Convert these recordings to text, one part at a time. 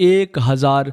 1000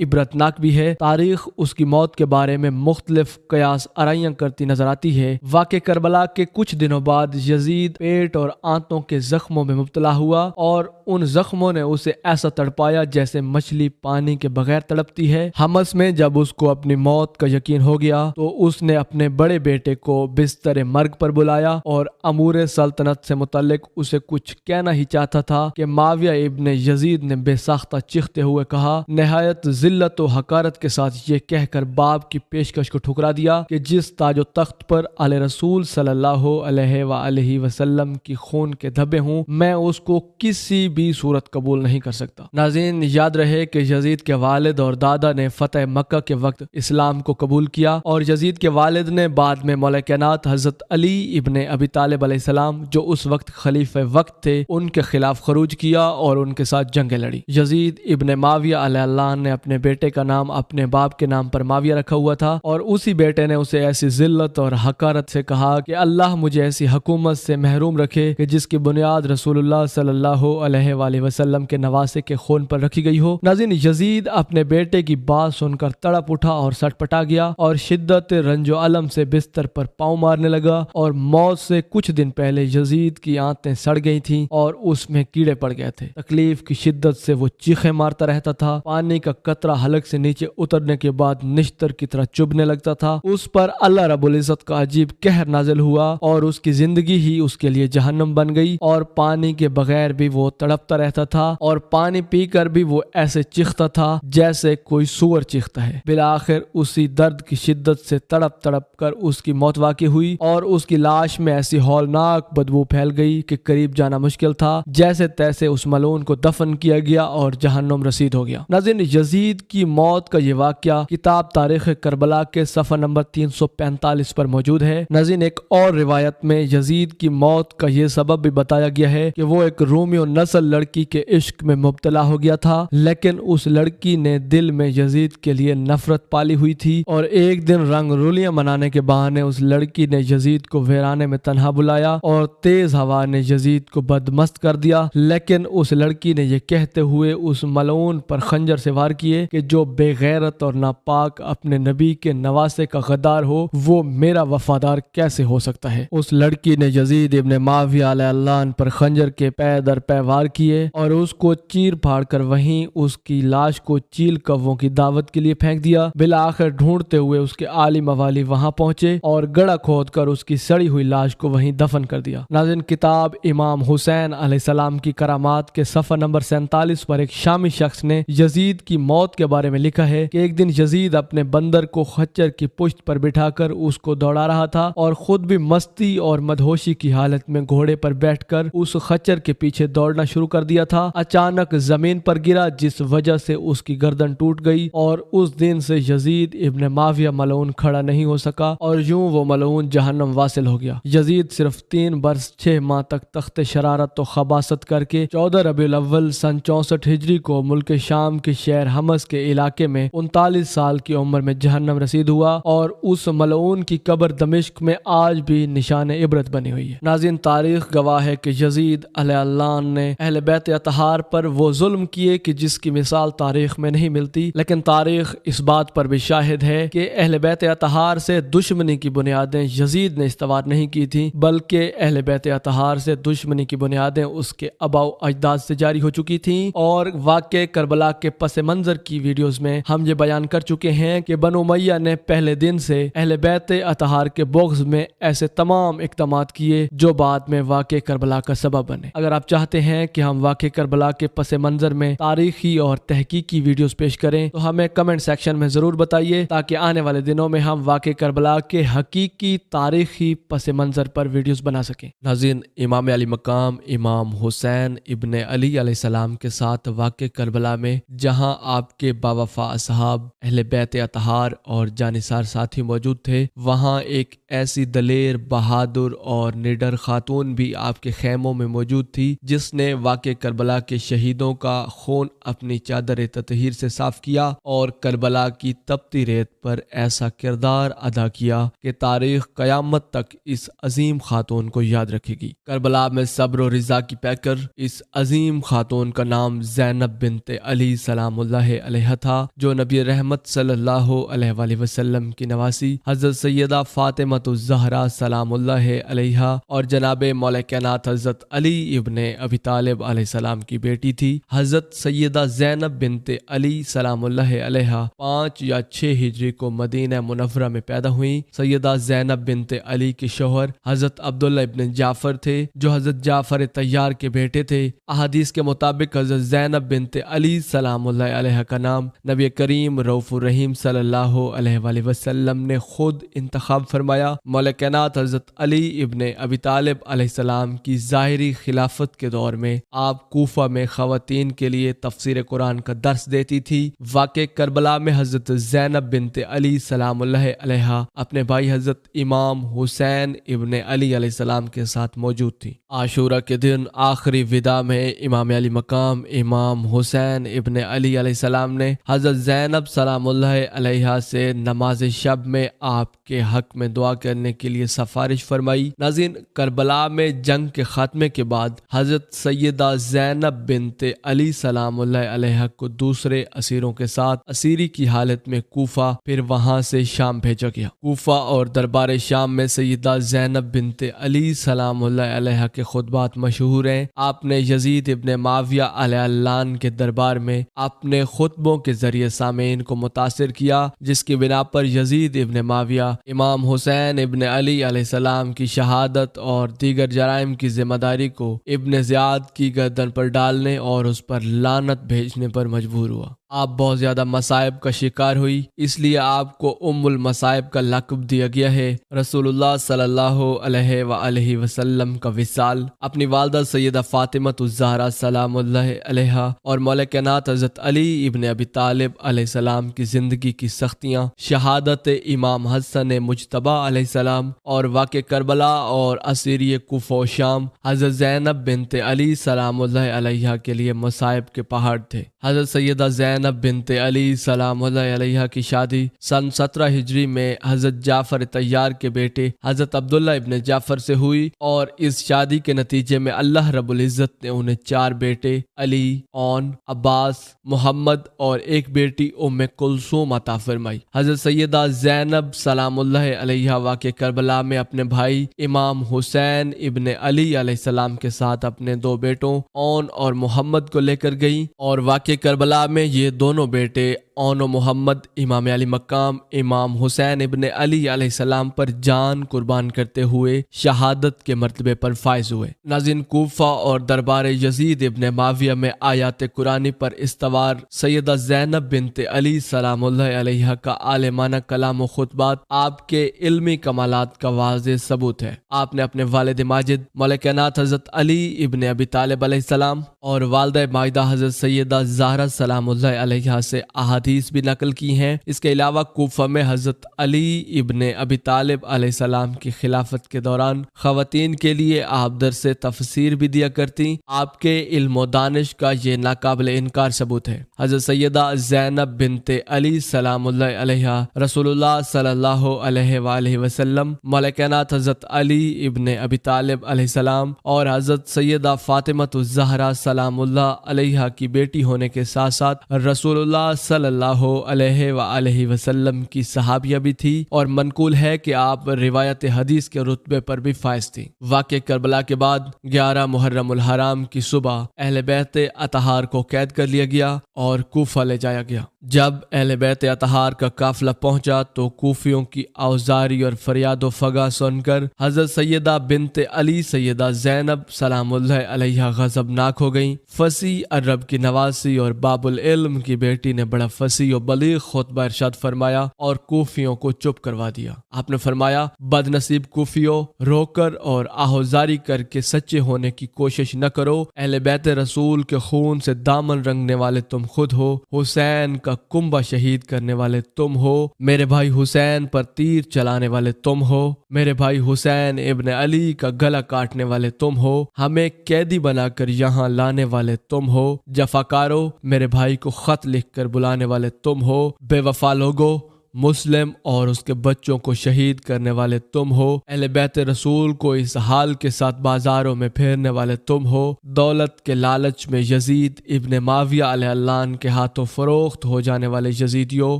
عبرتناک بھی ہے۔ تاریخ اس کی موت کے بارے میں مختلف قیاس آرائیاں کرتی نظر آتی ہے۔ واقع کربلا کے کچھ دنوں بعد یزید پیٹ اور آنتوں کے زخموں میں مبتلا ہوا اور ان زخموں نے اسے ایسا تڑپایا جیسے مچھلی پانی کے بغیر تڑپتی ہے۔ حمس میں جب اس کو اپنی موت کا یقین ہو گیا تو اس نے اپنے بڑے بیٹے کو بستر مرگ پر بلایا اور امور سلطنت سے متعلق اسے کچھ کہنا ہی چاہتا تھا کہ معاویہ ابن یزید نے بے ساختہ چیختے ہوئے کہا، نہایت ذلت و حقارت کے ساتھ یہ کہہ کر باپ کی پیشکش کو ٹھکرا دیا کہ جس تاج و تخت پر آل رسول صلی اللہ علیہ وآلہ وسلم کی خون کے دھبے ہوں، میں اس کو کسی بھی صورت قبول نہیں کر سکتا۔ ناظرین، یاد رہے کہ یزید کے والد اور دادا نے فتح مکہ کے وقت اسلام کو قبول کیا اور یزید کے والد نے بعد میں مولا کائنات حضرت علی ابن ابی طالب علیہ السلام جو اس وقت خلیفہ وقت تھے ان کے خلاف خروج کیا اور ان کے ساتھ جنگیں لڑی۔ یزید ابن معاویہ علیہ اللعن نے اپنے بیٹے کا نام اپنے باپ کے نام پر معاویہ رکھا ہوا تھا اور اسی بیٹے نے اسے ایسی ذلت اور حقارت سے کہا کہ اللہ مجھے ایسی حکومت سے محروم رکھے کہ جس کی بنیاد رسول اللہ صلی اللہ علیہ وآلہ وسلم کے نواسے کے خون پر رکھی گئی ہو۔ ناظرین، یزید اپنے بیٹے کی بات سن کر تڑپ اٹھا اور سٹ پٹا گیا اور شدت رنج و الم سے بستر پر پاؤں مارنے لگا اور موت سے کچھ دن پہلے یزید کی آنتیں سڑ گئی تھیں اور اس میں کیڑے پڑ گئے تھے۔ تکلیف کی شدت سے وہ چیخیں مارتا رہتا تھا۔ پانی کا قطرہ حلق سے نیچے اترنے کے بعد نشتر کی طرح چبھنے لگتا تھا۔ اس پر اللہ رب العزت کا عجیب قہر نازل ہوا اور اس کی زندگی ہی اس کے لیے جہنم بن گئی اور پانی کے بغیر بھی وہ تڑپتا رہتا تھا اور پانی پی کر بھی وہ ایسے چیختا تھا جیسے کوئی سور چیختا ہے۔ بالآخر اسی درد کی شدت سے تڑپ تڑپ کر اس کی موت واقع ہوئی اور اس کی لاش میں ایسی ہولناک بدبو پھیل گئی کہ قریب جانا مشکل تھا۔ جیسے تیسے اس ملعون کو دفن کیا گیا اور جہنم رسید ہو گیا۔ ناظرین، یزید کی موت کا یہ واقعہ کتاب تاریخ کربلا کے صفحہ نمبر 345 پر موجود ہے۔ ناظرین، ایک اور روایت میں یزید کی موت کا یہ سبب بھی بتایا گیا ہے کہ وہ ایک رومیو نسل لڑکی کے عشق میں مبتلا ہو گیا تھا، لیکن اس لڑکی نے دل میں یزید کے لیے نفرت پالی ہوئی تھی اور ایک دن رنگ رولیاں منانے کے بہانے اس لڑکی نے یزید کو ویرانے میں تنہا بلایا اور تیز ہوا نے یزید کو بدمست کر دیا، لیکن اس لڑکی نے یہ کہتے ہوئے اس ملعون پر خنجر سے وار کیے کہ جو بے غیرت اور ناپاک اپنے نبی کے نواسے کا غدار ہو وہ میرا وفادار کیسے ہو سکتا ہے۔ اس لڑکی نے یزید ابن معاویہ علیہ اللعن پر خنجر کے پے در پے وار کیے اور اس کو چیر پھاڑ کر وہیں اس کی لاش کو چیل کووں کی دعوت کے لیے پھینک دیا۔ بالآخر ڈھونڈتے ہوئے اس کے آلی موالی وہاں پہنچے اور گڑھا کھود کر اس کی سڑی ہوئی لاش کو وہیں دفن کر دیا۔ ناظرین، کتاب امام حسین علیہ السلام کی کرامات کے صفحہ نمبر 47 پر ایک شامی شخص نے یزید کی موت کے بارے میں لکھا ہے کہ ایک دن یزید اپنے بندر کو خچر کی پشت پر بٹھا کر اس کو دوڑا رہا تھا اور خود بھی مستی اور مدہوشی کی حالت میں گھوڑے پر بیٹھ کر اس خچر کے پیچھے دوڑنا شروع کر دیا تھا۔ اچانک زمین پر گرا جس وجہ سے اس کی گردن ٹوٹ گئی اور اس دن سے یزید ابن معاویہ ملعون کھڑا نہیں ہو سکا اور یوں وہ ملعون جہنم واصل ہو گیا۔ یزید صرف 3 برس 6 ماہ تک تخت شرارت و خباثت کر کے 14 ربیع الاول سن 64 ہجری کو ملک شام کے شہر حمص کے علاقے میں 39 سال کی عمر میں جہنم رسید ہوا اور اس ملعون کی قبر دمشق میں آج بھی نشان عبرت بنی ہوئی ہے۔ ناظرین، تاریخ گواہ ہے کہ یزید علیہ اللعن نے اہل بیت اطہار پر وہ ظلم کیے کہ جس کی مثال تاریخ میں نہیں ملتی، لیکن تاریخ اس بات پر بھی شاہد ہے کہ اہل بیت اطہار سے دشمنی کی بنیادیں یزید نے استوار نہیں کی تھیں، بلکہ اہل بیت اطہار سے دشمنی کی بنیادیں اس کے آباء و اجداد سے جاری ہو چکی تھیں۔ اور واقع کربلا کے پس منظر کی ویڈیوز میں ہم یہ بیان کر چکے ہیں کہ بنو امیہ نے پہلے دن سے اہل بیت اطہار کے بغض میں ایسے تمام اقدامات کیے جو بعد میں واقع کربلا کا سبب بنے۔ اگر آپ چاہتے ہیں کہ ہم واقع کربلا کے پس منظر میں تاریخی اور تحقیقی ویڈیوز پیش کریں تو ہمیں کمنٹ سیکشن میں ضرور بتائیے تاکہ آنے والے دنوں میں ہم واقع کربلا کے حقیقی تاریخی پس منظر پر ویڈیوز بنا سکیں۔ ناظرین، امام علی مقام امام حسین ابن علی علیہ السلام کے ساتھ واقع کربلا میں جہاں آپ کے باوفا اصحاب اہل بیت اطہار اور جانثار ساتھی موجود تھے، وہاں ایک ایسی دلیر، بہادر اور نڈر خاتون بھی آپ کے خیموں میں موجود تھی جس نے واقع کربلا کے شہیدوں کا خون اپنی چادر تطہیر سے صاف کیا اور کربلا کی تپتی ریت پر ایسا کردار ادا کیا کہ تاریخ قیامت تک اس عظیم خاتون کو یاد رکھے گی۔ کربلا میں صبر و رضا کی پیکر اس عظیم عظیم خاتون کا نام زینب بنت علی سلام اللہ علیہ تھا، جو نبی رحمت صلی اللہ علیہ وآلہ وسلم کی نواسی حضرت سیدہ فاطمۃ الزہرا سلام اللہ علیہ اور جناب مولا کائنات حضرت علی ابن ابی طالب علیہ السلام کی بیٹی تھی۔ حضرت سیدہ زینب بنت علی سلام اللہ علیہ 5 یا 6 ہجری کو مدینہ منورہ میں پیدا ہوئیں۔ سیدہ زینب بنت علی کے شوہر حضرت عبداللہ ابن جعفر تھے، جو حضرت جعفر طیار کے بیٹے تھے۔ احادیث کے مطابق حضرت زینب بنت علی سلام اللہ علیہ کا نام نبی کریم رؤوف الرحیم صلی اللہ علیہ وآلہ وسلم نے خود انتخاب فرمایا۔ مولا کائنات حضرت علی ابن ابی طالب علیہ السلام کی ظاہری خلافت کے دور میں آپ کوفہ میں خواتین کے لیے تفسیر قرآن کا درس دیتی تھی۔ واقع کربلا میں حضرت زینب بنت علی سلام اللہ علیہ اپنے بھائی حضرت امام حسین ابن علی علیہ السلام کے ساتھ موجود تھی۔ عاشورہ کے دن آخری وداع میں امام علی مقام امام حسین ابن علی علیہ السلام نے حضرت زینب سلام اللہ علیہ سے نماز شب میں آپ کے حق میں دعا کرنے کے لیے سفارش فرمائی۔ ناظرین، کربلا میں جنگ کے خاتمے کے بعد حضرت سیدہ زینب بنت علی سلام اللہ علیہ کو دوسرے اسیروں کے ساتھ اسیری کی حالت میں کوفہ پھر وہاں سے شام بھیجا گیا۔ کوفہ اور دربار شام میں سیدہ زینب بنت علی سلام اللہ علیہ کے خطبات مشہور ہیں۔ آپ نے یزید ابن معاویہ علیہ اللعن کے دربار میں اپنے خطبوں کے ذریعے سامعین کو متاثر کیا، جس کی بنا پر یزید ابن معاویہ امام حسین ابن علی علیہ السلام کی شہادت اور دیگر جرائم کی ذمہ داری کو ابن زیاد کی گردن پر ڈالنے اور اس پر لعنت بھیجنے پر مجبور ہوا۔ آپ بہت زیادہ مصائب کا شکار ہوئی، اس لیے آپ کو ام المصائب کا لقب دیا گیا ہے۔ رسول اللہ صلی اللہ علیہ وآلہ وسلم کا وصال، اپنی والدہ سیدہ فاطمۃ الزہرا سلام اللہ علیہ اور مولا کائنات حضرت علی ابن ابی طالب علیہ السلام کی زندگی کی سختیاں، شہادت امام حسن مجتبی علیہ السلام اور واقع کربلا اور اسیری کوفہ و شام حضرت زینب بنت علی سلام اللہ علیہ کے لیے مصائب کے پہاڑ تھے۔ حضرت سیدہ زینب بنت علی سلام اللہ علیہ کی شادی سن 17 ہجری میں حضرت جعفر طیار کے بیٹے حضرت عبداللہ ابن جعفر سے ہوئی، اور اس شادی کے نتیجے میں اللہ رب العزت نے انہیں 4 بیٹے علی، اون، عباس، محمد اور ایک بیٹی ام کلثوم عطا فرمائی۔ حضرت سیدہ زینب سلام اللہ علیہ واقع کربلا میں اپنے بھائی امام حسین ابن علی علیہ السلام کے ساتھ اپنے 2 بیٹوں اون اور محمد کو لے کر گئیں، اور واقع کربلا میں یہ دونوں بیٹے اون و محمد امام علی مقام امام حسین ابن علی علیہ السلام پر جان قربان کرتے ہوئے شہادت کے مرتبے پر فائز ہوئے۔ ناظرین، کوفہ اور دربار یزید ابن معاویہ میں آیات قرآنی پر استوار سیدہ زینب بنت علی سلام اللہ علیہ کا عالمانہ کلام و خطبات آپ کے علمی کمالات کا واضح ثبوت ہے۔ آپ نے اپنے والد ماجد مولا کائنات حضرت علی ابن ابی طالب علیہ السلام اور والدہ مائدہ حضرت سیدہ زہرا سلام اللہ علیہ سے احادیث بھی نقل کی ہیں۔ اس کے علاوہ کوفہ میں حضرت علی ابن ابی طالب علیہ السلام کی خلافت کے دوران خواتین کے لیے آپ درس تفسیر بھی دیا کرتی۔ آپ کے علم و دانش کا یہ ناقابل انکار ثبوت ہے۔ حضرت سیدہ زینب بنت علی سلام اللہ علیہ رسول اللہ صلی اللہ علیہ وآلہ وسلم، مولا کائنات حضرت علی ابن ابی طالب علیہ السلام اور حضرت سیدہ فاطمۃ الزہرا سلام اللہ علیہ کی بیٹی ہونے کے ساتھ ساتھ رسول اللہ صلی اللہ علیہ وآلہ وسلم کی صحابیہ بھی تھی، اور منقول ہے کہ آپ روایت حدیث کے رتبے پر بھی فائز تھی۔ واقع کربلا کے بعد 11 محرم الحرام کی صبح اہل بیت اطہار کو قید کر لیا گیا اور کوفہ لے جایا گیا۔ جب اہل بیت اطہار کا قافلہ پہنچا تو کوفیوں کی آوزاری اور فریاد و فغاں سن کر حضرت سیدہ بنت علی سیدہ زینب سلام اللہ علیہ غضبناک ہو گئیں۔ فصیح عرب کی نواسی اور باب العلم کی بیٹی نے بڑا فصیح و بلیغ خطبہ ارشاد فرمایا اور کوفیوں کو چپ کروا دیا۔ آپ نے فرمایا، بد نصیب کوفیوں، رو کر اور آہوزاری کر کے سچے ہونے کی کوشش نہ کرو۔ اہل بیت رسول کے خون سے دامن رنگنے والے تم خود ہو، حسین کا کنبہ شہید کرنے والے تم ہو، میرے بھائی حسین پر تیر چلانے والے تم ہو، میرے بھائی حسین ابن علی کا گلا کاٹنے والے تم ہو، ہمیں قیدی بنا کر یہاں لانے والے تم ہو، جفاکارو، میرے بھائی کو خط لکھ کر بلانے والے تم ہو، بے وفا لوگو، مسلم اور اس کے بچوں کو شہید کرنے والے تم ہو، اہل بیت رسول کو اس حال کے ساتھ بازاروں میں پھیرنے والے تم ہو، دولت کے لالچ میں یزید ابن معاویہ علیہ اللعن کے ہاتھوں فروخت ہو جانے والے یزیدیوں،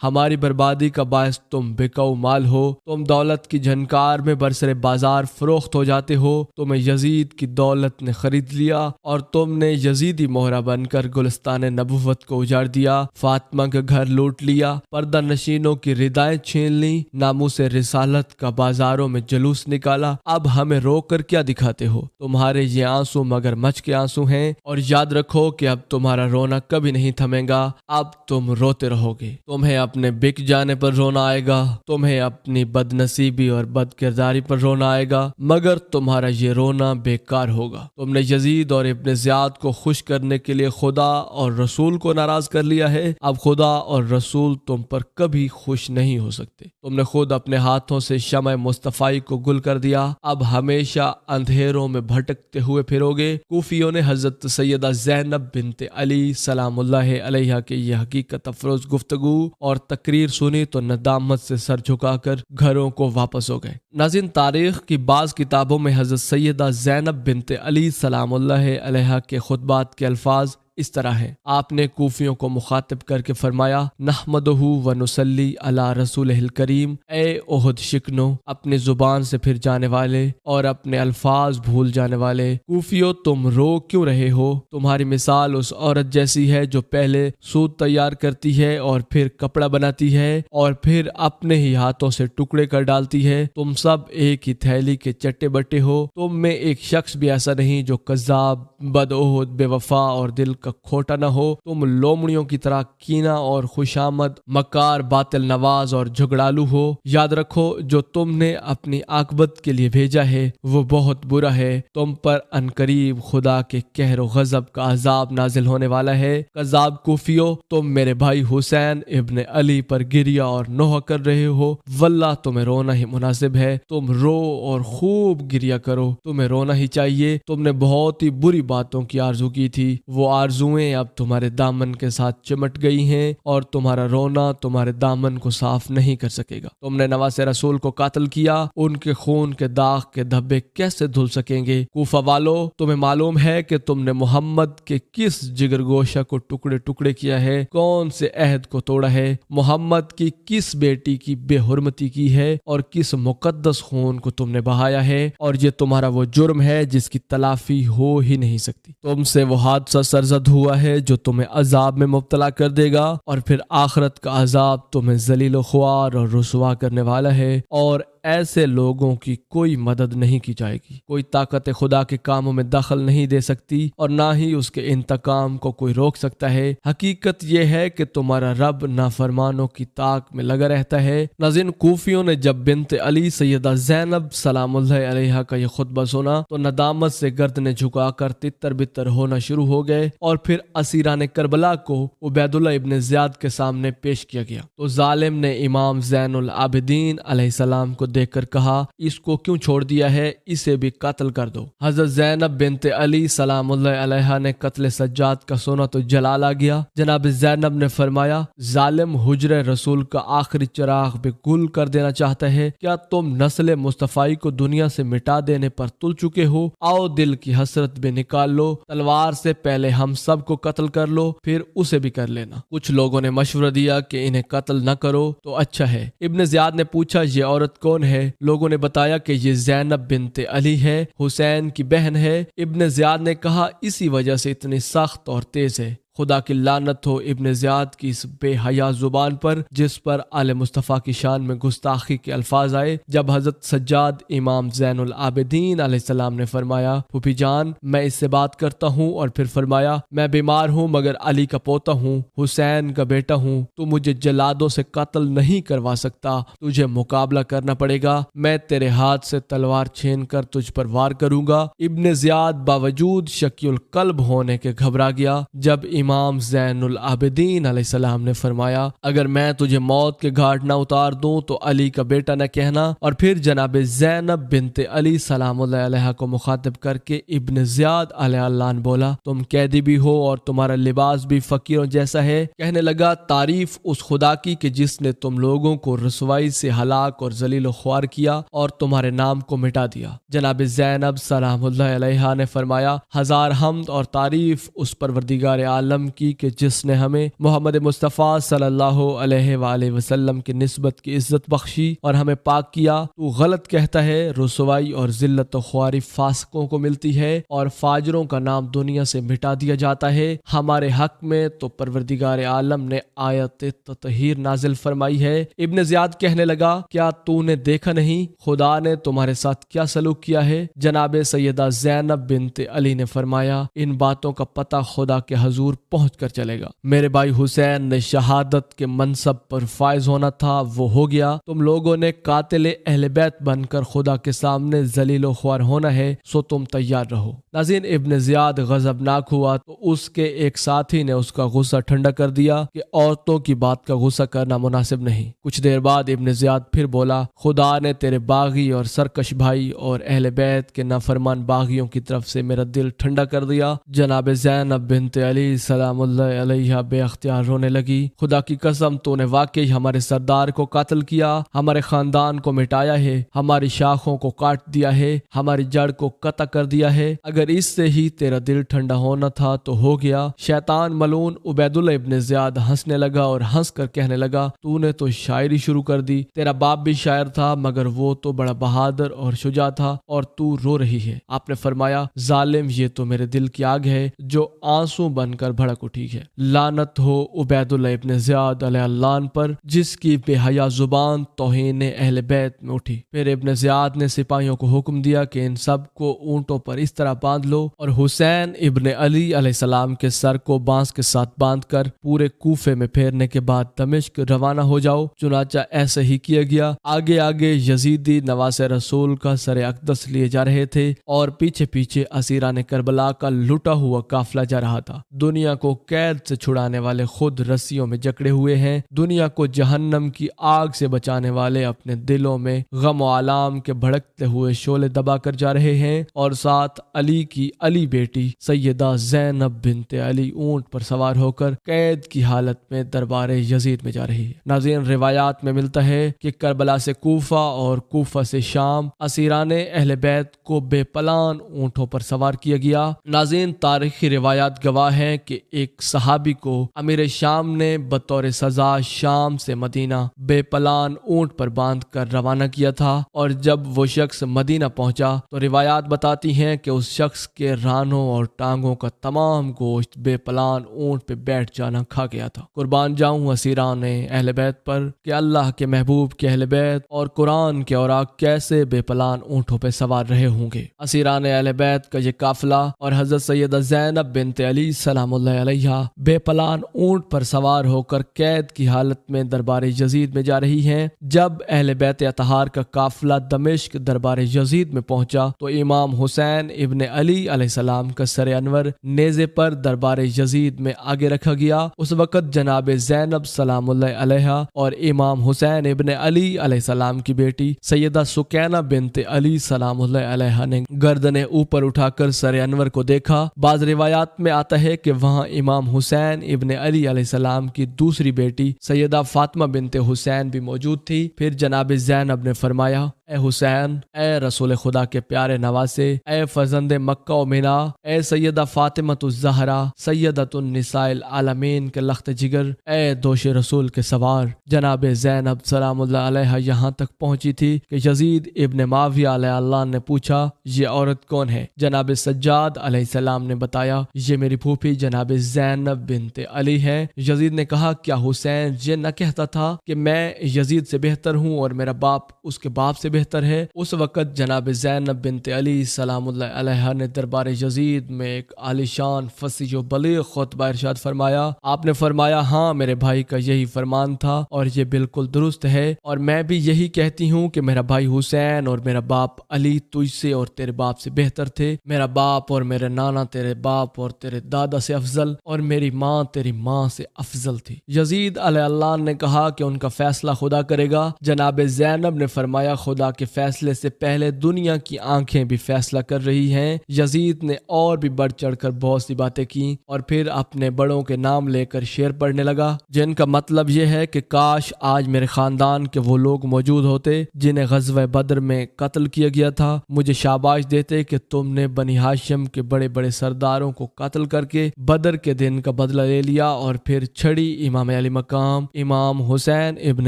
ہماری بربادی کا باعث تم بکاؤ مال ہو، تم دولت کی جھنکار میں برسر بازار فروخت ہو جاتے ہو، تمہیں یزید کی دولت نے خرید لیا اور تم نے یزیدی مہرہ بن کر گلستان نبوت کو اجاڑ دیا، فاطمہ کا گھر لوٹ لیا، پردہ نشینوں کی ردائیں چھین لیں، ناموس رسالت کا بازاروں میں جلوس نکالا، اب ہمیں رو کر کیا دکھاتے ہو؟ تمہارے یہ آنسو مگر مچ کے آنسو ہیں، اور یاد رکھو کہ اب تمہارا رونا کبھی نہیں تھمے گا، اب تم روتے رہو گے، تمہیں اپنے بک جانے پر رونا آئے گا، تمہیں اپنی بد نصیبی اور بد کرداری پر رونا آئے گا، مگر تمہارا یہ رونا بیکار ہوگا۔ تم نے یزید اور ابن زیاد کو خوش کرنے کے لیے خدا اور رسول کو ناراض کر لیا ہے، اب خدا اور رسول تم پر کبھی خوش نہیں ہو سکتے، تم نے خود اپنے ہاتھوں سے شمع مصطفی کو گل کر دیا، اب ہمیشہ اندھیروں میں بھٹکتے ہوئے پھرو گے۔ کوفیوں نے حضرت سیدہ زینب بنت علی سلام اللہ علیہ کے یہ حقیقت افروز گفتگو اور تقریر سنی تو ندامت سے سر جھکا کر گھروں کو واپس ہو گئے۔ ناظرین، تاریخ کی بعض کتابوں میں حضرت سیدہ زینب بنت علی سلام اللہ علیہ کے خطبات کے الفاظ اس طرح ہے۔ آپ نے کوفیوں کو مخاطب کر کے فرمایا، نحمدہ و نصلی علی رسولہ الکریم، اے احد شکنو، اپنی زبان سے پھر جانے والے اور اپنے الفاظ بھول جانے والے، کوفیوں تم رو کیوں رہے ہو؟ تمہاری مثال اس عورت جیسی ہے جو پہلے سوت تیار کرتی ہے اور پھر کپڑا بناتی ہے اور پھر اپنے ہی ہاتھوں سے ٹکڑے کر ڈالتی ہے، تم سب ایک ہی تھیلی کے چٹے بٹے ہو، تم میں ایک شخص بھی ایسا نہیں جو کذاب، بدعہد، بے وفا اور دل کا کھوٹا نہ ہو، تم لومڑیوں کی طرح کینہ اور خوشامد، مکار، باطل نواز اور جھگڑالو ہو، یاد رکھو جو تم نے اپنی عاقبت کے لیے بھیجا ہے وہ بہت برا ہے، تم پر عنقریب خدا کے قہر و غضب کا عذاب نازل ہونے والا ہے۔ کذاب کوفیو، تم میرے بھائی حسین ابن علی پر گریہ اور نوحہ کر رہے ہو، واللہ تمہیں رونا ہی مناسب ہے، تم رو اور خوب گریہ کرو، تمہیں رونا ہی چاہیے، تم نے بہت ہی بری باتوں کی آرزو کی تھی، وہ آرزویں اب تمہارے دامن کے ساتھ چمٹ گئی ہیں اور تمہارا رونا تمہارے دامن کو صاف نہیں کر سکے گا۔ تم نے نواس رسول کو قتل کیا، ان کے خون کے داغ کے دھبے کیسے دھل سکیں گے؟ کوفہ والو، تمہیں معلوم ہے کہ تم نے محمد کے کس جگر گوشہ کو ٹکڑے ٹکڑے کیا ہے، کون سے عہد کو توڑا ہے، محمد کی کس بیٹی کی بے حرمتی کی ہے اور کس مقدس خون کو تم نے بہایا ہے، اور یہ تمہارا وہ جرم ہے جس کی تلافی ہو ہی نہیں سکتی۔ تم سے وہ حادثہ سرزد ہوا ہے جو تمہیں عذاب میں مبتلا کر دے گا، اور پھر آخرت کا عذاب تمہیں ذلیل و خوار اور رسوا کرنے والا ہے، اور ایسے لوگوں کی کوئی مدد نہیں کی جائے گی، کوئی طاقت خدا کے کاموں میں دخل نہیں دے سکتی اور نہ ہی اس کے انتقام کو کوئی روک سکتا ہے۔ حقیقت یہ ہے کہ تمہارا رب نافرمانوں کی طاق میں لگا رہتا ہے۔ ناظرین، کوفیوں نے جب بنت علی سیدہ زینب سلام اللہ علیہ کا یہ خطبہ سنا تو ندامت سے گردنیں جھکا کر تتر بتر ہونا شروع ہو گئے، اور پھر اسیران کربلا کو عبید اللہ ابن زیاد کے سامنے پیش کیا گیا تو ظالم نے امام زین العابدین علیہ السلام کو دیکھ کر کہا، اس کو کیوں چھوڑ دیا ہے، اسے بھی قتل کر دو۔ حضرت زینب بنت علی سلام اللہ علیہ نے قتل سجاد کا سنا تو جلال آ گیا۔ جناب زینب نے فرمایا، ظالم حجر رسول کا آخری چراغ بھی گل کر دینا چاہتا ہے، کیا تم نسل مصطفی کو دنیا سے مٹا دینے پر تل چکے ہو؟ آؤ دل کی حسرت بھی نکال لو، تلوار سے پہلے ہم سب کو قتل کر لو، پھر اسے بھی کر لینا۔ کچھ لوگوں نے مشورہ دیا کہ انہیں قتل نہ کرو تو اچھا ہے۔ ابن زیاد نے پوچھا، یہ عورت کون ہے؟ لوگوں نے بتایا کہ یہ زینب بنت علی ہے، حسین کی بہن ہے۔ ابن زیاد نے کہا، اسی وجہ سے اتنی سخت اور تیز ہے۔ خدا کی لعنت ہو ابن زیاد کی اس بے حیا زبان پر جس پر آل مصطفیٰ کی شان میں گستاخی کے الفاظ آئے۔ جب حضرت سجاد امام زین العابدین علیہ السلام نے فرمایا، پھوپھی جان میں اس سے بات کرتا ہوں، اور پھر فرمایا، میں بیمار ہوں مگر علی کا پوتا ہوں، حسین کا بیٹا ہوں، تو مجھے جلادوں سے قتل نہیں کروا سکتا، تجھے مقابلہ کرنا پڑے گا، میں تیرے ہاتھ سے تلوار چھین کر تجھ پر وار کروں گا۔ ابن زیاد باوجود شکی القلب ہونے کے گھبرا گیا۔ جب امام زین العابدین علیہ السلام نے فرمایا اگر میں تجھے موت کے گھاٹ نہ اتار دوں تو علی کا بیٹا نہ کہنا۔ اور پھر جناب زینب بنت علی سلام اللہ علیہ کو مخاطب کر کے ابن زیاد علیہ اللہ عنہ بولا تم قیدی بھی ہو اور تمہارا لباس بھی فقیروں جیسا ہے۔ کہنے لگا تعریف اس خدا کی کہ جس نے تم لوگوں کو رسوائی سے ہلاک اور ذلیل و خوار کیا اور تمہارے نام کو مٹا دیا۔ جناب زینب سلام اللہ علیہ نے فرمایا ہزار حمد اور تعریف اس پروردگار عالم کی کہ جس نے ہمیں محمد مصطفیٰ صلی اللہ علیہ وآلہ وسلم کی نسبت کی عزت بخشی اور ہمیں پاک کیا۔ تو غلط کہتا ہے رسوائی اور ذلت و خواری فاسقوں کو ملتی ہے اور فاجروں کا نام دنیا سے مٹا دیا جاتا ہے۔ ہمارے حق میں تو پروردگار عالم نے آیت تطہیر نازل فرمائی ہے۔ ابن زیاد کہنے لگا کیا تو نے دیکھا نہیں خدا نے تمہارے ساتھ کیا سلوک کیا ہے؟ جناب سیدہ زینب بنت علی نے فرمایا ان باتوں کا پتہ خدا کے حضور پہنچ کر چلے گا۔ میرے بھائی حسین نے شہادت کے منصب پر فائز ہونا تھا، وہ ہو گیا۔ تم لوگوں نے قاتل اہل بیت بن کر خدا کے سامنے ذلیل و خوار ہونا ہے، سو تم تیار رہو۔ ناظرین ابن زیاد غضبناک ہوا تو اس کے ایک ساتھی نے اس کا غصہ ٹھنڈا کر دیا کہ عورتوں کی بات کا غصہ کرنا مناسب نہیں۔ کچھ دیر بعد ابن زیاد پھر بولا خدا نے تیرے باغی اور سرکش بھائی اور اہل بیت کے نافرمان باغیوں کی طرف سے میرا دل ٹھنڈا کر دیا۔ جناب زینب بنت علی سلام اللہ علیہ بے اختیار رونے لگی۔ خدا کی قسم تو نے واقعی ہمارے سردار کو قتل کیا، ہمارے خاندان کو مٹایا ہے، ہماری شاخوں کو کاٹ دیا ہے، ہماری جڑ کو قطع کر دیا ہے۔ اگر اس سے ہی تیرا دل ٹھنڈا ہونا تھا تو ہو گیا۔ شیطان ملعون عبید اللہ ابن زیاد ہنسنے لگا اور ہنس کر کہنے لگا تو نے تو شاعری شروع کر دی، تیرا باپ بھی شاعر تھا مگر وہ تو بڑا بہادر اور شجاع تھا اور تو رو رہی ہے۔ آپ نے فرمایا ظالم یہ تو میرے دل کی آگ ہے جو آنسو بن کر بھڑک اٹھی ہے۔ لعنت ہو عبید اللہ ابن زیاد علیہ اللہ عنہ پر جس کی بے حیا زبان توہین اہل بیت میں اٹھی۔ پھر ابن زیاد نے سپاہیوں کو حکم دیا کہ ان سب کو اونٹوں پر اس طرح باندھ لو اور حسین ابن علی علیہ السلام کے سر کو بانس کے ساتھ باندھ کر پورے کوفے میں پھیرنے کے بعد دمشق روانہ ہو جاؤ۔ چنانچہ ایسا ہی کیا گیا۔ آگے آگے یزیدی نواس رسول کا سر اقدس لیے جا رہے تھے اور پیچھے پیچھے اسیران کربلا کا لٹا ہوا قافلہ جا رہا تھا۔ دنیا کو قید سے چھڑانے والے خود رسیوں میں جکڑے ہوئے ہیں، دنیا کو جہنم کی آگ سے بچانے والے اپنے دلوں میں غم و آلام کے بھڑکتے ہوئے شعلے دبا کر جا رہے ہیں، اور ساتھ علی کی علی بیٹی سیدہ زینب بنت علی اونٹ پر سوار ہو کر قید کی حالت میں دربار یزید میں جا رہی ہے۔ ناظرین روایات میں ملتا ہے کہ کربلا سے کوفہ اور کوفہ سے شام اسیران اہل بیت کو بے پلان اونٹوں پر سوار کیا گیا۔ ناظرین تاریخی روایات گواہ ہیں کہ ایک صحابی کو امیر شام نے بطور سزا شام سے مدینہ بے پلان اونٹ پر باندھ کر روانہ کیا تھا، اور جب وہ شخص مدینہ پہنچا تو روایات بتاتی ہیں کہ اس شخص کے رانوں اور ٹانگوں کا تمام گوشت بے پلان اونٹ پہ بیٹھ جانا کھا گیا تھا۔ قربان جاؤں اسیران اہل بیت پر کہ اللہ کے محبوب کے اہل بیت اور قرآن کے اوراق کیسے بے پلان اونٹوں پہ سوار رہے ہوں گے۔ اسیران اہل بیت کا یہ قافلہ اور حضرت سیدہ زینب بنت علی سلام اللہ علیہ بے پلان اونٹ پر سوار ہو کر قید کی حالت میں دربار یزید میں جا رہی ہیں۔ جب اہل بیت اطہار کا قافلہ دمشق دربار یزید میں پہنچا تو امام حسین ابن علی علیہ السلام کا سر انور نیزے پر دربار یزید میں آگے رکھا گیا۔ اس وقت جناب زینب سلام اللہ علیہ اور امام حسین ابن علی علیہ السلام کی بیٹی سیدہ سکینہ بنت علی سلام اللہ علیہ نے گردنیں اوپر اٹھا کر سر انور کو دیکھا۔ بعض روایات میں آتا ہے کہ وہاں امام حسین ابن علی علیہ السلام کی دوسری بیٹی سیدہ فاطمہ بنت حسین بھی موجود تھی۔ پھر جناب زینب نے فرمایا اے حسین، اے رسول خدا کے پیارے نواسے، اے فرزند مکہ و مینا، اے سیدہ فاطمہ الزہرا سیدۃ النساء العالمین کے لخت جگر، اے دوش رسول کے سوار۔ جناب زینب سلام اللہ علیہ یہاں تک پہنچی تھی کہ یزید ابن معاویہ علیہ اللہ نے پوچھا یہ عورت کون ہے؟ جناب سجاد علیہ السلام نے بتایا یہ میری پھوپھی جناب زینب بنت علی ہے۔ یزید نے کہا کیا حسین یہ نہ کہتا تھا کہ میں یزید سے بہتر ہوں اور میرا باپ اس کے باپ سے بہتر ہے۔ اس وقت جناب زینب بنت علی سلام اللہ علیہ نے دربار یزید میں ایک عالیشان فصیح و بلیغ خطبہ ارشاد فرمایا۔ آپ نے فرمایا، ہاں میرے بھائی کا یہی فرمان تھا اور یہ بالکل درست ہے، اور میں بھی یہی کہتی ہوں کہ میرا بھائی حسین اور میرا باپ علی تجھ سے اور تیرے باپ سے بہتر تھے۔ میرا باپ اور میرے نانا تیرے باپ اور تیرے دادا سے افضل، اور میری ماں تیری ماں سے افضل تھی۔ یزید علیہ اللہ نے کہا کہ ان کا فیصلہ خدا کرے گا۔ جناب زینب نے فرمایا، خدا کے فیصلے سے پہلے دنیا کی آنکھیں بھی فیصلہ کر رہی ہیں۔ یزید نے اور بھی بڑھ چڑھ کر بہت سی باتیں کی اور پھر اپنے بڑوں کے نام لے کر شعر پڑھنے لگا، جن کا مطلب یہ ہے کہ کاش آج میرے خاندان کے وہ لوگ موجود ہوتے جنہیں غزوہ بدر میں قتل کیا گیا تھا، مجھے شاباش دیتے کہ تم نے بنی ہاشم کے بڑے بڑے سرداروں کو قتل کر کے بدر کے دن کا بدلہ لے لیا، اور پھر چھڑی امام علی مقام امام حسین ابن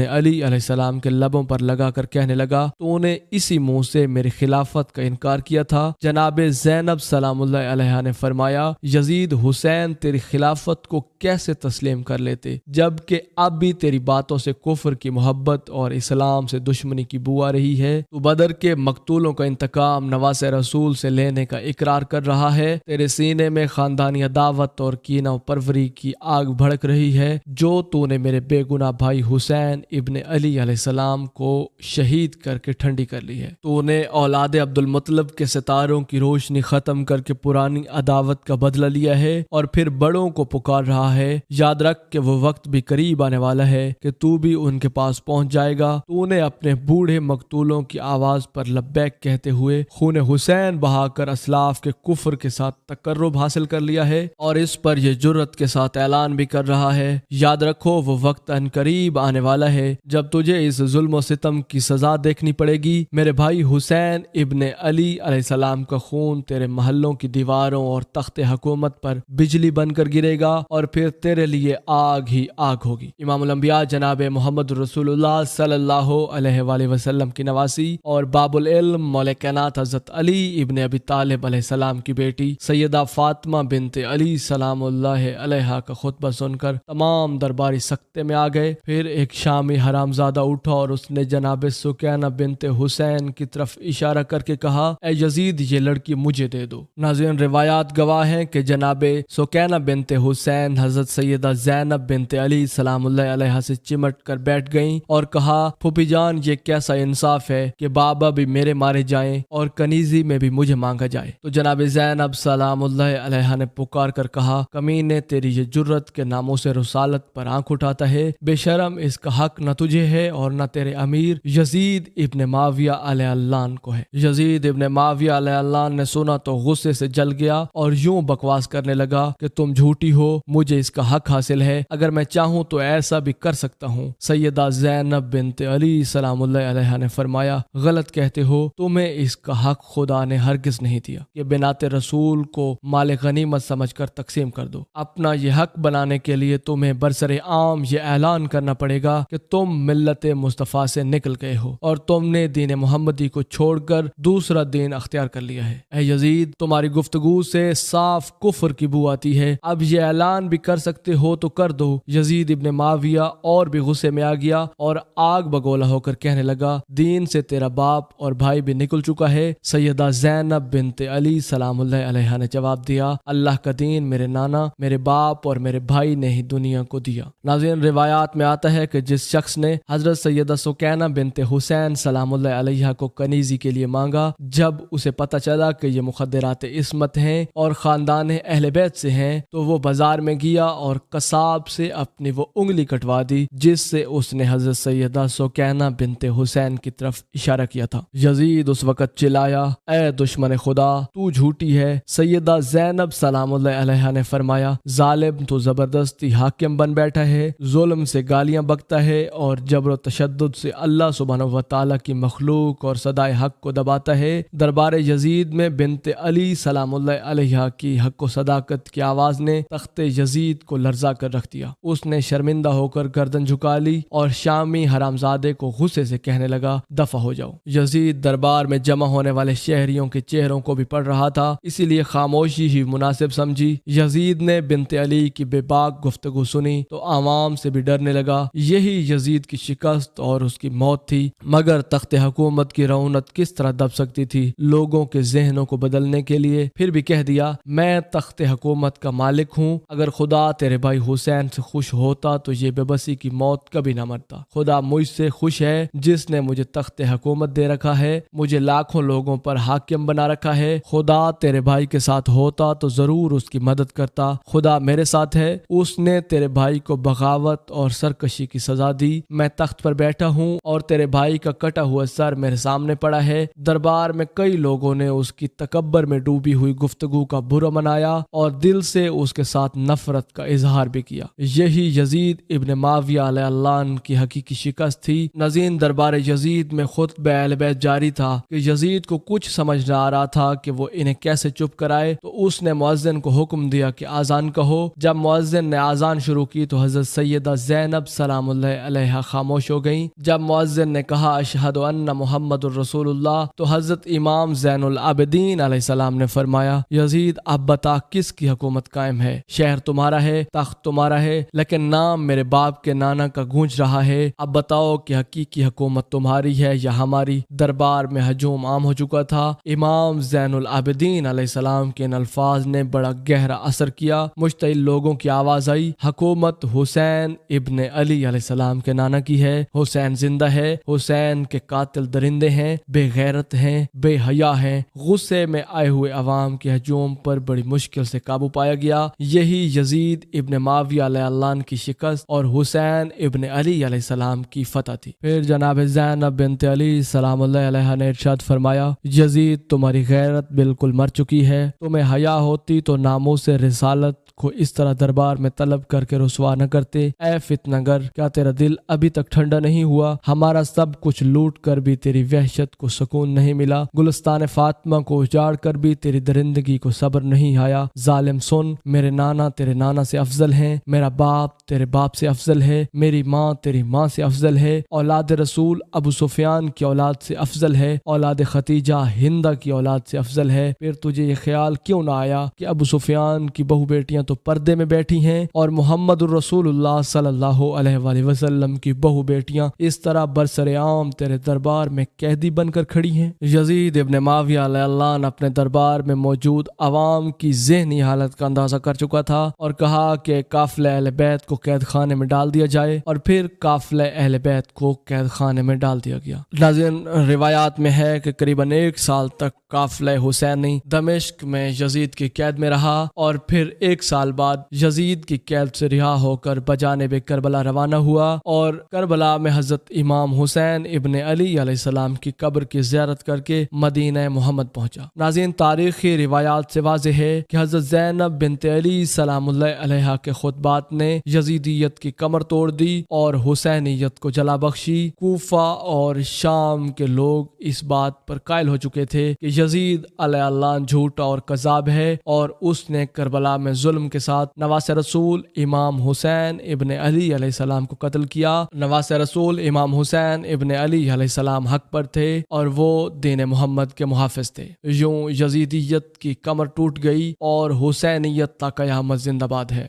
علی علیہ السلام کے لبوں پر لگا کر کہنے لگا، تو نے اسی منہ سے میری خلافت کا انکار کیا تھا۔ جناب زینب سلام اللہ علیہ نے فرمایا، یزید حسین تیری خلافت کو کیسے تسلیم کر لیتے جبکہ اب بھی تیری باتوں سے کفر کی محبت اور اسلام سے دشمنی کی بو آ رہی ہے۔ تو بدر کے مقتولوں کا انتقام نواز رسول سے لینے کا اقرار کر رہا ہے، تیرے سینے میں خاندانی عداوت اور کینہ و پروری کی آگ بھڑک رہی ہے جو تو نے میرے بے گناہ بھائی حسین ابن علی علیہ السلام کو شہید کر کے ٹھنڈی کر لی ہے۔ تو نے اولاد عبد المطلب کے ستاروں کی روشنی ختم کر کے پرانی عداوت کا بدلہ لیا ہے اور پھر بڑوں کو پکار رہا ہے۔ یاد رکھ کہ وہ وقت بھی قریب آنے والا ہے کہ تو بھی ان کے پاس پہنچ جائے گا۔ تو نے اپنے بوڑھے مقتولوں کی آواز پر لبیک کہتے ہوئے خون حسین بہا کر اسلاف کے کفر کے ساتھ تقرب حاصل کر لیا ہے اور اس پر یہ جرت کے ساتھ اعلان بھی کر رہا ہے، یاد رکھو وہ وقت ان قریب آنے والا ہے جب تجھے اس ظلم و ستم کی سزا دیکھنی پڑے گی۔ میرے بھائی حسین ابن علی علیہ السلام کا خون تیرے محلوں کی دیواروں اور تخت حکومت پر بجلی بن کر گرے گا اور پھر تیرے لیے آگ ہی آگ ہوگی۔ امام الانبیاء جناب محمد رسول اللہ صلی اللہ علیہ وآلہ وسلم کی نواسی اور باب العلم مولا کائنات حضرت علی ابن ابی طالب علیہ السلام کی بیٹی سیدہ فاطمہ بنت علی سلام اللہ علیہ کا خطبہ سن کر تمام درباری سکتے میں آ گئے۔ پھر ایک شامی حرامزادہ اٹھا اور اس نے جناب سکینہ بنت حسین کی طرف اشارہ کر کے کہا، اے یزید یہ لڑکی مجھے دے دو۔ ناظرین روایات گواہ ہیں کہ جناب سکینہ بنت حسین حضرت سیدہ زینب بنت علی سلام اللہ علیہ سے چمٹ کر بیٹھ گئیں اور کہا، پھوپھی جان یہ کیسا انصاف ہے کہ بابا بھی میرے مارے جائیں اور کنیزی میں بھی مجھے مانگا جائے۔ تو جناب زینب سلام اللہ علیہ نے پکار کر کہا، کمینے تیری یہ جرت کے ناموں سے رسالت پر آنکھ اٹھاتا ہے، بے شرم اس کا حق نہ تجھے ہے اور نہ تیرے امیر یزید ابن معاویہ علیہ اللہ کو ہے۔ یزید ابن معاویہ علیہ اللہ نے سنا تو غصے سے جل گیا اور یوں بکواس کرنے لگا کہ تم جھوٹی ہو، مجھے اس کا حق حاصل ہے، اگر میں چاہوں تو ایسا بھی کر سکتا ہوں۔ سیدہ زینب بنت علی سلام اللہ علیہ نے فرمایا، غلط کہتے ہو، تمہیں اس کا حق خدا نے ہرگز نہیں دیا کہ بنات رسول کو مال غنیمت سمجھ کر تقسیم کر دو۔ اپنا یہ حق بنانے کے لیے تمہیں برسر عام یہ اعلان کرنا پڑے گا کہ تم ملت مصطفیٰ سے نکل گئے ہو اور تم نے دین محمدی کو چھوڑ کر دوسرا دین اختیار کر لیا ہے۔ اے یزید تمہاری گفتگو سے صاف کفر کی بو آتی ہے، اب یہ اعلان بھی کر سکتے ہو تو کر دو۔ یزید ابن معاویہ اور بھی غصے میں آ گیا اور آگ بگولا ہو کر کہنے لگا، دین سے تیرا باپ اور بھائی بھی نکل چکا ہے۔ سیدہ زینب بنت علی سلام اللہ علیہ نے جواب دیا، اللہ کا دین میرے نانا، میرے باپ اور میرے بھائی نے ہی دنیا کو دیا۔ ناظرین روایات میں آتا ہے کہ جس شخص نے حضرت سیدہ سکینہ بنت حسین سلام اللہ علیہ کو کنیزی کے لیے مانگا، جب اسے پتہ چلا کہ یہ مخدرات عصمت ہیں اور خاندان اہل بیت سے ہیں، تو وہ بازار میں گیا اور قصاب سے اپنی وہ انگلی کٹوا دی جس سے اس نے حضرت سیدہ سکینہ بنت حسین کی طرف اشارہ کیا تھا۔ یزید اس وقت چلایا، اے دشمن خدا تو جھوٹی ہے۔ سیدہ زینب سلام اللہ علیہ نے فرمایا، ظالم تو زبردستی حاکم بن بیٹھا ہے، ظلم سے گالیاں بکتا ہے اور جبر و تشدد سے اللہ سبحانہ و تعالیٰ کی مخلوق اور صدائے حق کو دباتا ہے۔ دربار یزید میں بنت علی سلام اللہ علیہ کی حق و صداقت کی آواز نے تخت یزید کو لرزا کر رکھ دیا۔ اس نے شرمندہ ہو کر گردن جھکا لی اور شامی حرامزادے کو غصے سے کہنے لگا، دفع ہو جاؤ۔ یزید دربار میں جمع ہونے والے شہریوں کے چہروں کو بھی پڑھ رہا تھا، اسی لیے خاموشی ہی مناسب سمجھی۔ یزید نے بنت علی کی بے باک گفتگو سنی تو عوام سے بھی ڈرنے لگا۔ یہی یزید کی شکست اور اس کی موت تھی، مگر تخت حکومت کی رونق کس طرح دب سکتی تھی لوگوں کے ذہنوں کو بدلنے کے لیے، پھر بھی کہہ دیا میں تخت حکومت کا مالک ہوں، اگر خدا تیرے بھائی حسین سے خوش ہوتا تو یہ بے بسی کی موت کبھی نہ مرتا۔ خدا مجھ سے خوش ہے جس نے مجھے تخت حکومت دے رکھا ہے، مجھے لاکھوں لوگوں پر حاکم بنا رکھا ہے۔ خدا تیرے بھائی کے ساتھ ہوتا تو ضرور اس کی مدد کرتا، خدا میرے ساتھ ہے، اس نے تیرے بھائی کو بغاوت اور سرکشی کی سزا دی۔ میں تخت پر بیٹھا ہوں اور تیرے بھائی کا کٹا ہوا سر میرے سامنے پڑا ہے۔ دربار میں کئی لوگوں نے اس کی تکبر میں ڈوبی ہوئی گفتگو کا برا منایا اور دل سے اس کے ساتھ نفرت کا اظہار بھی کیا۔ یہی یزید ابن معاویہ علیہ اللہ عنہ کی حقیقی شکست تھی۔ ناظرین، دربار یزید میں خطبہ اہل بیت جاری تھا کہ یزید کو کچھ سمجھ نہ آ رہا تھا کہ وہ انہیں کیسے چپ کرائے، تو اس نے مؤذن کو حکم دیا کہ آذان کہو۔ جب مؤذن نے آذان شروع کی تو حضرت سیدہ زینب سلام اللہ علیہا خاموش ہو گئیں۔ جب مؤذن نے کہا اشہد ان محمد الرسول اللہ تو حضرت امام زین العابدین علیہ السلام نے فرمایا یزید اب بتا کس کی حکومت قائم ہے؟ شہر تمہارا ہے، تخت تمہارا ہے، لیکن نام میرے باپ کے نانا کا گونج رہا ہے۔ اب بتاؤ کہ حقیقی حکومت تمہاری ہے یا ہماری؟ دربار میں ہجوم عام ہو چکا تھا۔ امام زین العابدین علیہ السلام کے ان الفاظ نے بڑا گہرا اثر کیا۔ مشتعل لوگوں کی آواز آئی حکومت حسین ابن علی علیہ السلام کے نانا کی ہے، حسین زندہ ہے، حسین کے قاتل درندے ہیں، بے غیرت ہیں، بے حیا ہیں۔ غصے میں آئے ہوئے عوام کے ہجوم پر بڑی مشکل سے قابو پایا گیا۔ یہی یزید ابن معاویہ علیہ اللہ عنہ کی شکست اور حسین ابن علی علیہ السلام کی فتح تھی۔ پھر جناب زینب بنت علی سلام اللہ علیہ نے ارشاد فرمایا یزید تمہاری غیرت بالکل مر چکی ہے، تمہیں حیا ہوتی تو ناموس رسالت کو اس طرح دربار میں طلب کر کے رسوا نہ کرتے۔ اے فتنہ گر، کیا تیرا دل ابھی تک ٹھنڈا نہیں ہوا؟ ہمارا سب کچھ لوٹ کر بھی تیری وحشت کو سکون نہیں ملا، گلستان فاطمہ کو اجاڑ کر بھی تیری درندگی کو صبر نہیں آیا۔ ظالم سن، میرے نانا تیرے نانا سے افضل ہیں، میرا باپ تیرے باپ سے افضل ہے، میری ماں تیری ماں سے افضل ہے، اولاد رسول ابو سفیان کی اولاد سے افضل ہے، اولاد ختیجہ ہندہ کی اولاد سے افضل ہے۔ پھر تجھے یہ خیال کیوں نہ آیا کہ ابو سفیان کی بہو بیٹیاں تو پردے میں بیٹھی ہیں اور محمد الرسول اللہ صلی اللہ علیہ وآلہ وسلم کی بہو بیٹیاں اس طرح برسر عام تیرے دربار میں قیدی بن کر کھڑی ہیں؟ یزید ابن معاویہ علیہ اللہ عنہ اپنے دربار میں موجود عوام کی ذہنی حالت کا اندازہ کر چکا تھا اور کہا کہ قافلہ اہل بیت کو قید خانے میں ڈال دیا جائے، اور پھر قافلہ اہل بیت کو قید خانے میں ڈال دیا گیا۔ ناظرین، روایات میں ہے کہ قریباً 1 سال تک قافلہ حسینی دمشق میں یزید کی قید میں رہا اور پھر 1 سال بعد یزید کی قید سے رہا ہو کر بجانب کربلا روانہ ہوا اور کربلا میں حضرت امام حسین ابن علی علیہ السلام کی قبر کی زیارت کر کے مدینہ محمد پہنچا۔ ناظرین، تاریخی روایات سے واضح ہے کہ حضرت زینب بنت علی سلام اللہ علیہا کے خطبات نے یزیدیت کی کمر توڑ دی اور حسینیت کو جلا بخشی۔ کوفہ اور شام کے لوگ اس بات پر قائل ہو چکے تھے کہ یزید علیہ اللہ جھوٹا اور کذاب ہے اور اس نے کربلا میں ظلم کے ساتھ نواس رسول امام حسین ابن علی علیہ السلام کو قتل کیا۔ نواس رسول امام حسین ابن علی علیہ السلام حق پر تھے اور وہ دین محمد کے محافظ تھے۔ یوں یزیدیت کی کمر ٹوٹ گئی اور حسینیت تا قیامت زندہ باد ہے۔